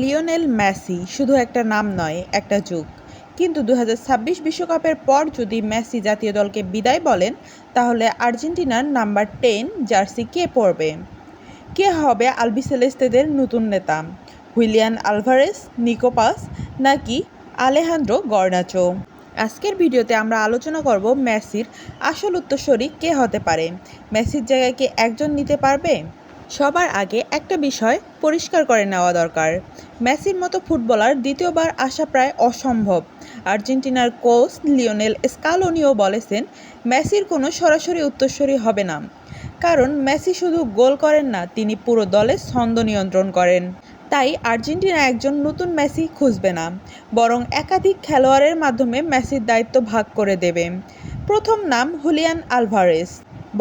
Lionel Messi শুধু একটা নাম নয়, একটা যুগ। কিন্তু ২০২৬ বিশ্বকাপের পর যদি মেসি জাতীয় দলকে বিদায় বলেন, তাহলে আর্জেন্টিনার নাম্বার 10 জার্সি কে পরবে? কে হবে আলবিসেলেস্তেদের নতুন নেতা? হুলিয়ান আলভারেজ, নিকো পাস নাকি আলেহান্দ্রো গর্নাচো? আজকের ভিডিওতে আমরা আলোচনা করব মেসির আসল উত্তরসূরি কে হতে পারে। মেসির জায়গায় কি একজন নিতে পারবে? সবার আগে একটা বিষয় পরিষ্কার করে নেওয়া দরকার, মেসির মতো ফুটবলার দ্বিতীয়বার আসা প্রায় অসম্ভব। আর্জেন্টিনার কোচ লিওনেল স্কালোনিও বলেছেন, মেসির কোনো সরাসরি উত্তরসূরি হবে না, কারণ মেসি শুধু গোল করেন না, তিনি পুরো দলের ছন্দ নিয়ন্ত্রণ করেন। তাই আর্জেন্টিনা একজন নতুন মেসি খুঁজবে না, বরং একাধিক খেলোয়াড়ের মাধ্যমে মেসির দায়িত্ব ভাগ করে দেবে। প্রথম নাম হুলিয়ান আলভারেজ।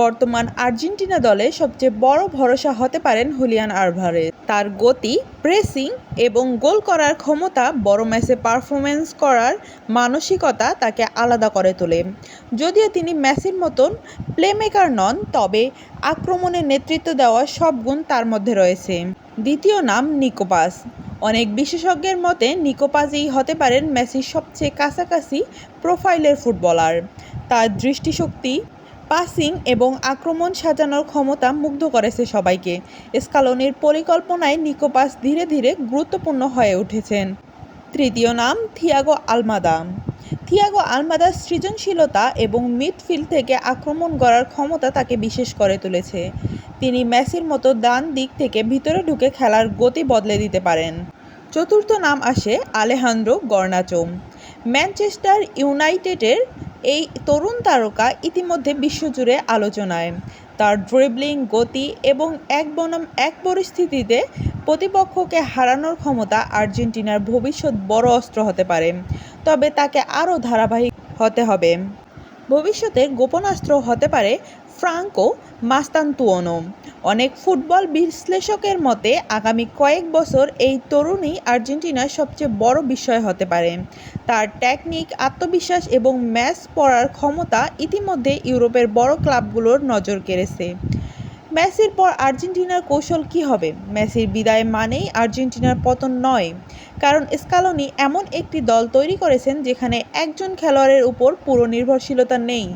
বর্তমান আর্জেন্টিনা দলে সবচেয়ে বড় ভরসা হতে পারেন হুলিয়ান আলভারেজ। তার গতি, প্রেসিং এবং গোল করার ক্ষমতা, বড় ম্যাচে পারফরমেন্স করার মানসিকতা তাকে আলাদা করে তোলে। যদিও তিনি মেসির মতন প্লেমেকার নন, তবে আক্রমণে নেতৃত্ব দেওয়ার সব গুণ তার মধ্যে রয়েছে। দ্বিতীয় নাম নিকো পাস। অনেক বিশেষজ্ঞের মতে নিকো পাসই হতে পারেন মেসির সবচেয়ে কাছাকাছি প্রোফাইলের ফুটবলার। তার দৃষ্টিশক্তি, পাসিং এবং আক্রমণ সাজানোর ক্ষমতা মুগ্ধ করেছে সবাইকে। স্কালোনির পরিকল্পনায় নিকো পাস ধীরে ধীরে গুরুত্বপূর্ণ হয়ে উঠেছেন। তৃতীয় নাম থিয়াগো আলমাদা। থিয়াগো আলমাদার সৃজনশীলতা এবং মিডফিল্ড থেকে আক্রমণ গড়ার ক্ষমতা তাকে বিশেষ করে তুলেছে। তিনি মেসির মতো ডান দিক থেকে ভিতরে ঢুকে খেলার গতি বদলে দিতে পারেন। চতুর্থ নাম আসে আলেহান্দ্রো গর্নাচো। ম্যানচেস্টার ইউনাইটেডের এই তরুণ তারকা ইতিমধ্যে বিশ্বজুড়ে আলোচনায়। তার ড্রিবলিং, গতি এবং এক বনাম এক পরিস্থিতিতে প্রতিপক্ষকে হারানোর ক্ষমতা আর্জেন্টিনার ভবিষ্যৎ বড় অস্ত্র হতে পারে, তবে তাকে আরও ধারাবাহিক হতে হবে। ভবিষ্যতের গোপনাস্ত্র হতে পারে ফ্রাঙ্কো মাস্তান্তুয়ানো। অনেক ফুটবল বিশ্লেষকের মতে আগামী কয়েক বছর এই তরুণই আর্জেন্টিনার সবচেয়ে বড় বিষয় হতে পারে। তার টেকনিক, আত্মবিশ্বাস এবং ম্যাচ পড়ার ক্ষমতা ইতিমধ্যে ইউরোপের বড় ক্লাবগুলোর নজর কেড়েছে। মেসির পর আর্জেন্টিনার কৌশল কী হবে? মেসির বিদায় মানেই আর্জেন্টিনার পতন নয়, কারণ স্কালোনি এমন একটি দল তৈরি করেছেন যেখানে একজন খেলোয়াড়ের উপর পুরো নির্ভরশীলতা নেই।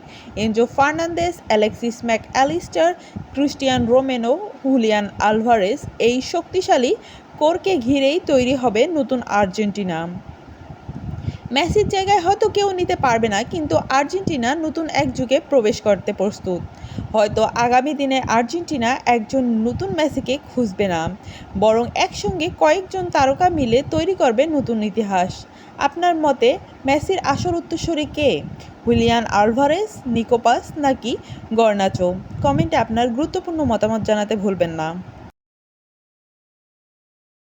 Enzo Fernandez, Alexis Mac Allister, Cristian Romero, Julian Alvarez, এই শক্তিশালী কোরকে ঘিরেই তৈরি হবে নতুন আর্জেন্টিনা। মেসির জায়গায় হয়তো কেউ নিতে পারবে না, কিন্তু আর্জেন্টিনা নতুন এক যুগে প্রবেশ করতে প্রস্তুত। হয়তো আগামী দিনে আর্জেন্টিনা একজন নতুন মেসিকে খুঁজবে না, বরং একসঙ্গে কয়েকজন তারকা মিলে তৈরি করবে নতুন ইতিহাস। আপনার মতে মেসির আসল উত্তরসূরি কে? হুলিয়ান আলভারেজ, নিকো পাস নাকি গর্নাচো? কমেন্টে আপনার গুরুত্বপূর্ণ মতামত জানাতে ভুলবেন না।